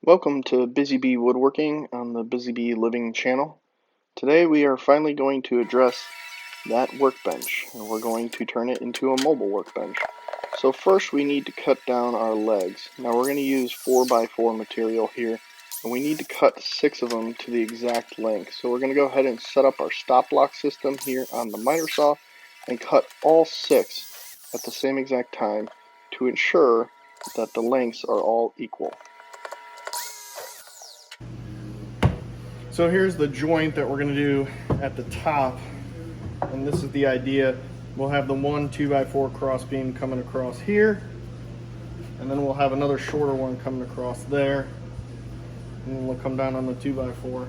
Welcome to Busy Bee Woodworking on the Busy Bee Living channel. Today we are finally going to address that workbench, and we're going to turn it into a mobile workbench. So first we need to cut down our legs. Now we're going to use 4x4 material here, and we need to cut 6 of them to the exact length. So we're going to go ahead and set up our stop block system here on the miter saw and cut all 6 at the same exact time to ensure that the lengths are all equal. So here's the joint that we're going to do at the top, and this is the idea. We'll have the one 2x4 cross beam coming across here, and then we'll have another shorter one coming across there, and then we'll come down on the 2x4.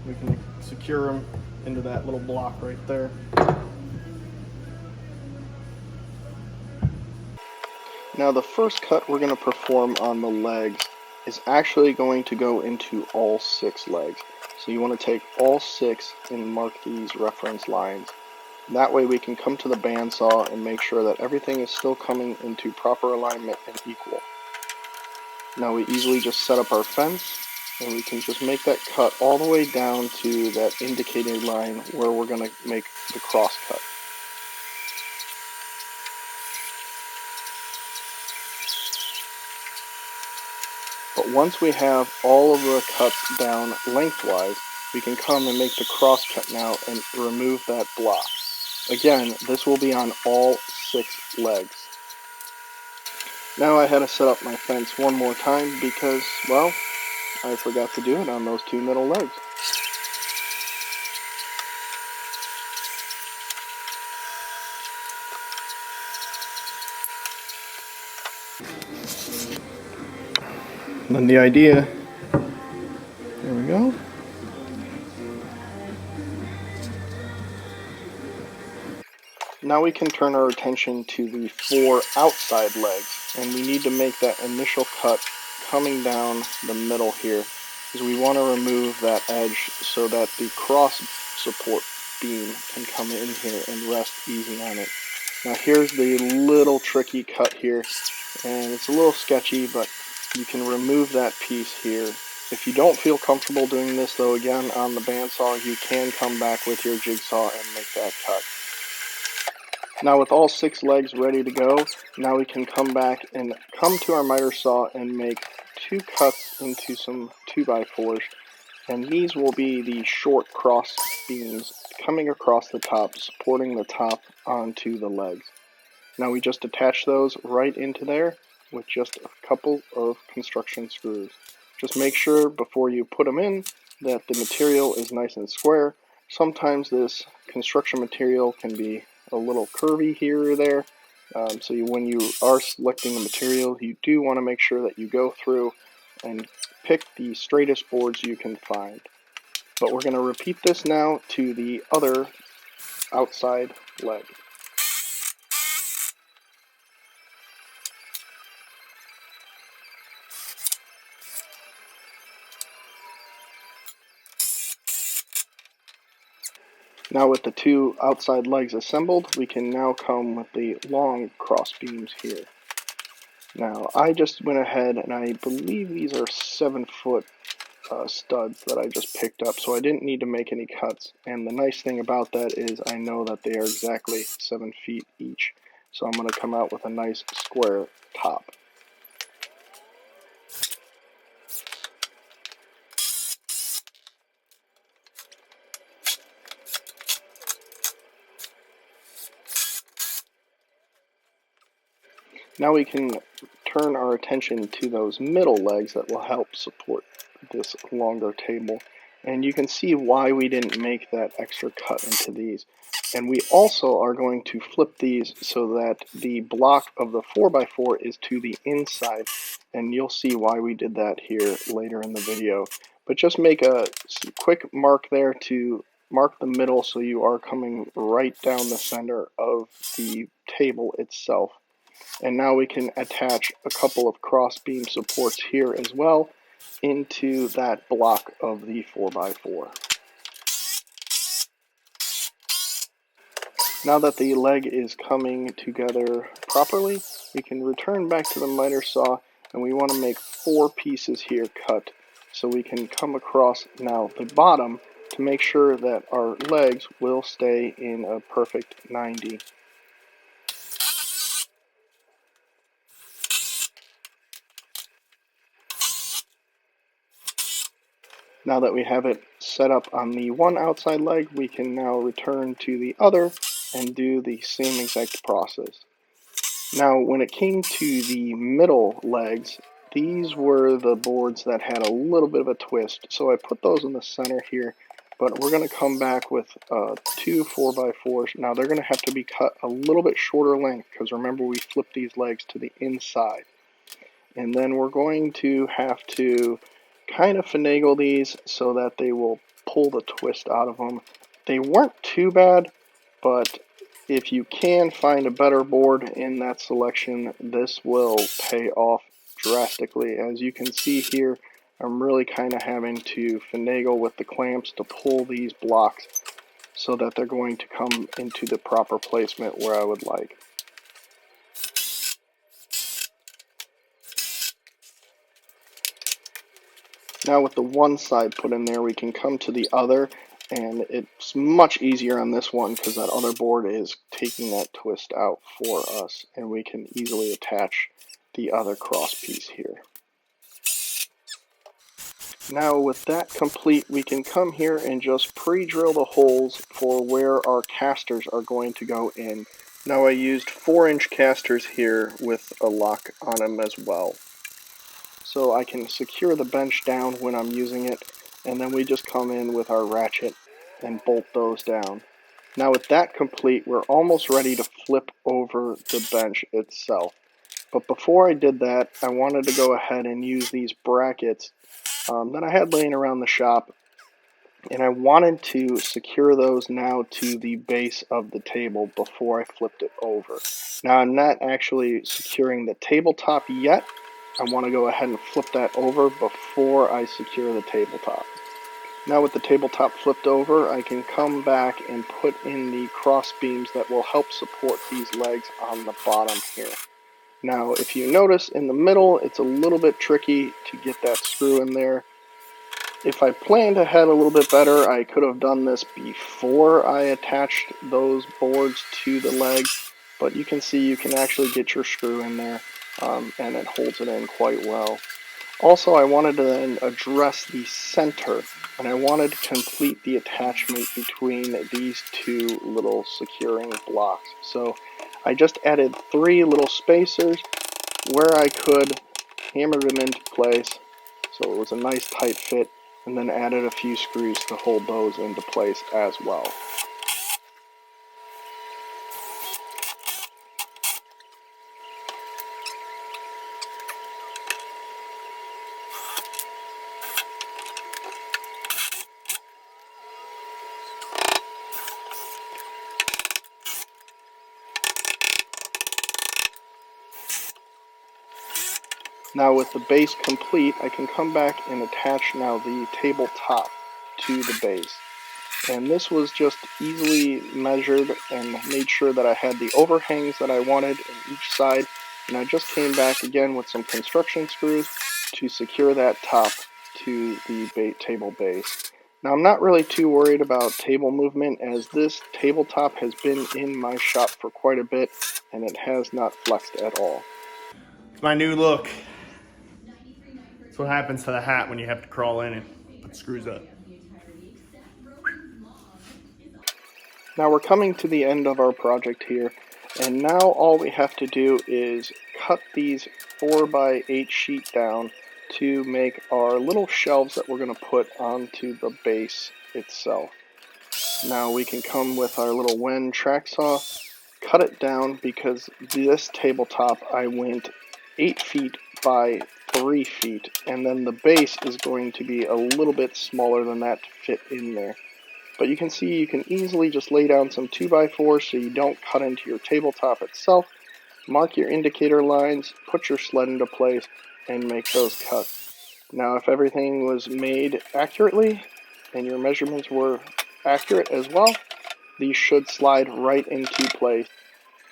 We can secure them into that little block right there. Now the first cut we're going to perform on the legs is actually going to go into all 6 legs. So you want to take all 6 and mark these reference lines. That way we can come to the bandsaw and make sure that everything is still coming into proper alignment and equal. Now we easily just set up our fence, and we can just make that cut all the way down to that indicated line where we're going to make the cross cut. But once we have all of the cuts down lengthwise, we can come and make the cross cut now and remove that block. Again, this will be on all 6 legs. Now I had to set up my fence one more time because, well, I forgot to do it on those 2 middle legs. And then the idea, there we go. Now we can turn our attention to the 4 outside legs, and we need to make that initial cut coming down the middle here, because we want to remove that edge so that the cross support beam can come in here and rest easy on it. Now here's the little tricky cut here, and it's a little sketchy, but you can remove that piece here. If you don't feel comfortable doing this though, again on the bandsaw, you can come back with your jigsaw and make that cut. Now with all 6 legs ready to go, now we can come back and come to our miter saw and make 2 cuts into some 2x4s, and these will be the short cross beams coming across the top, supporting the top onto the legs. Now we just attach those right into there with just a couple of construction screws. Just make sure before you put them in that the material is nice and square. Sometimes this construction material can be a little curvy here or there, so when you are selecting the material, you do want to make sure that you go through and pick the straightest boards you can find. But we're going to repeat this now to the other outside leg. Now with the 2 outside legs assembled, we can now come with the long cross beams here. Now I just went ahead and I believe these are 7-foot studs that I just picked up, so I didn't need to make any cuts. And the nice thing about that is I know that they are exactly 7 feet each. So I'm going to come out with a nice square top. Now we can turn our attention to those middle legs that will help support this longer table. And you can see why we didn't make that extra cut into these. And we also are going to flip these so that the block of the 4x4 is to the inside. And you'll see why we did that here later in the video. But just make a quick mark there to mark the middle so you are coming right down the center of the table itself. And now we can attach a couple of cross beam supports here as well into that block of the 4x4. Now that the leg is coming together properly, we can return back to the miter saw, and we want to make 4 pieces here cut so we can come across now the bottom to make sure that our legs will stay in a perfect 90. Now that we have it set up on the one outside leg, we can now return to the other and do the same exact process. Now, when it came to the middle legs, these were the boards that had a little bit of a twist, so I put those in the center here, but we're going to come back with two 4x4s. Now, they're going to have to be cut a little bit shorter length, because remember we flipped these legs to the inside. And then we're going to have to kind of finagle these so that they will pull the twist out of them. They weren't too bad, but if you can find a better board in that selection, this will pay off drastically. As you can see here, I'm really kind of having to finagle with the clamps to pull these blocks so that they're going to come into the proper placement where I would like. Now with the one side put in there, we can come to the other, and it's much easier on this one because that other board is taking that twist out for us, and we can easily attach the other cross piece here. Now with that complete, we can come here and just pre-drill the holes for where our casters are going to go in. Now I used 4-inch casters here with a lock on them as well, so I can secure the bench down when I'm using it, and then we just come in with our ratchet and bolt those down. Now with that complete, we're almost ready to flip over the bench itself. But before I did that, I wanted to go ahead and use these brackets that I had laying around the shop, and I wanted to secure those now to the base of the table before I flipped it over. Now I'm not actually securing the tabletop yet. I want to go ahead and flip that over before I secure the tabletop. Now with the tabletop flipped over, I can come back and put in the cross beams that will help support these legs on the bottom here. Now if you notice in the middle, it's a little bit tricky to get that screw in there. If I planned ahead a little bit better, I could have done this before I attached those boards to the legs, but you can see you can actually get your screw in there, and it holds it in quite well. Also, I wanted to then address the center, and I wanted to complete the attachment between these two little securing blocks. So I just added 3 little spacers where I could, hammered them into place, so it was a nice tight fit, and then added a few screws to hold those into place as well. Now with the base complete, I can come back and attach now the tabletop to the base. And this was just easily measured and made sure that I had the overhangs that I wanted in each side. And I just came back again with some construction screws to secure that top to the table base. Now I'm not really too worried about table movement, as this tabletop has been in my shop for quite a bit and it has not flexed at all. It's my new look. That's what happens to the hat when you have to crawl in and put screws up. Now we're coming to the end of our project here, and now all we have to do is cut these 4x8 sheet down to make our little shelves that we're going to put onto the base itself. Now we can come with our little Wen track saw, cut it down, because this tabletop I went 8 feet by 3 feet, and then the base is going to be a little bit smaller than that to fit in there. But you can see you can easily just lay down some 2x4s so you don't cut into your tabletop itself, mark your indicator lines, put your sled into place, and make those cuts. Now if everything was made accurately and your measurements were accurate as well, these should slide right into place.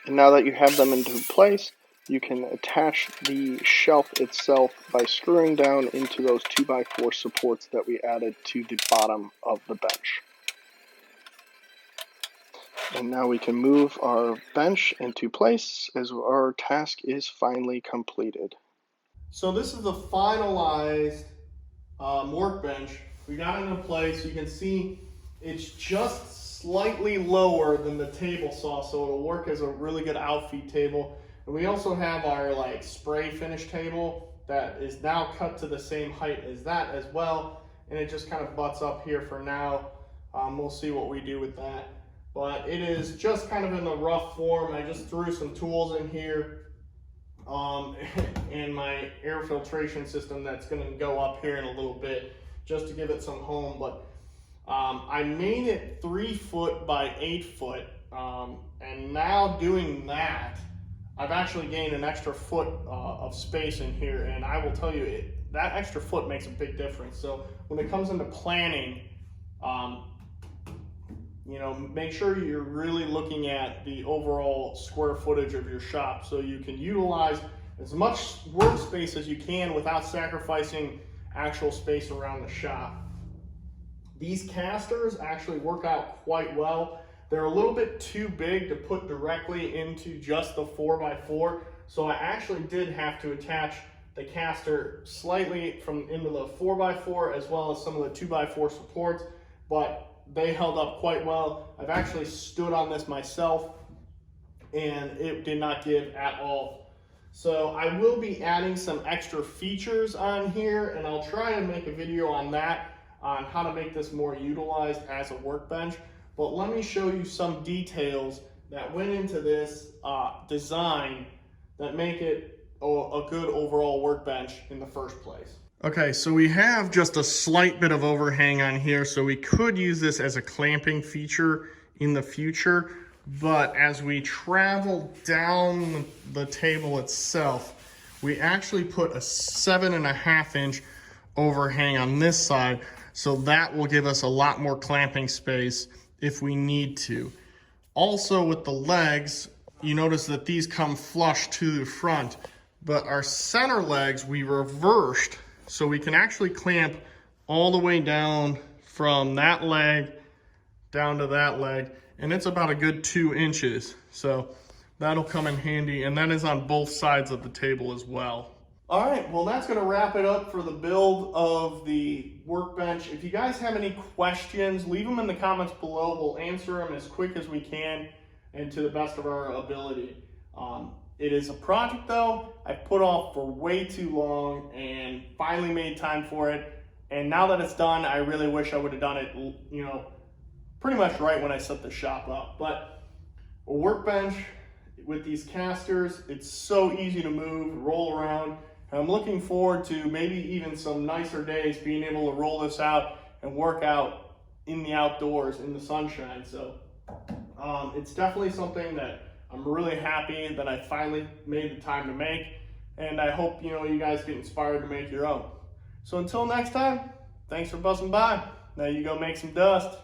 And now that you have them into place, you can attach the shelf itself by screwing down into those 2x4 supports that we added to the bottom of the bench. And now we can move our bench into place as our task is finally completed. So this is the finalized workbench. We got it in place. You can see it's just slightly lower than the table saw, so it'll work as a really good outfeed table. And we also have our like spray finish table that is now cut to the same height as that as well, and it just kind of butts up here for now. We'll see what we do with that, but it is just kind of in the rough form. I just threw some tools in here and my air filtration system that's going to go up here in a little bit just to give it some home. But I made it 3 foot by 8 foot, and now doing that, I've actually gained an extra foot of space in here, and I will tell you, that extra foot makes a big difference. So when it comes into planning, you know, make sure you're really looking at the overall square footage of your shop so you can utilize as much workspace as you can without sacrificing actual space around the shop. These casters actually work out quite well. They're a little bit too big to put directly into just the 4x4, so I actually did have to attach the caster slightly into the 4x4 as well as some of the 2x4 supports, but they held up quite well. I've actually stood on this myself and it did not give at all. So I will be adding some extra features on here, and I'll try and make a video on that, on how to make this more utilized as a workbench. But let me show you some details that went into this design that make it a good overall workbench in the first place. Okay, so we have just a slight bit of overhang on here, so we could use this as a clamping feature in the future. But as we travel down the table itself, we actually put a 7.5 inch overhang on this side, so that will give us a lot more clamping space if we need to. Also with the legs, you notice that these come flush to the front, but our center legs we reversed, so we can actually clamp all the way down from that leg down to that leg, and it's about a good 2 inches. So that'll come in handy, and that is on both sides of the table as well. All right, well, that's gonna wrap it up for the build of the workbench. If you guys have any questions, leave them in the comments below. We'll answer them as quick as we can and to the best of our ability. It is a project though I've put off for way too long and finally made time for it. And now that it's done, I really wish I would have done it, you know, pretty much right when I set the shop up. But a workbench with these casters, it's so easy to move, roll around. And I'm looking forward to maybe even some nicer days being able to roll this out and work out in the outdoors in the sunshine. So it's definitely something that I'm really happy that I finally made the time to make, and I hope you guys get inspired to make your own. So until next time, thanks for buzzing by. Now you go make some dust.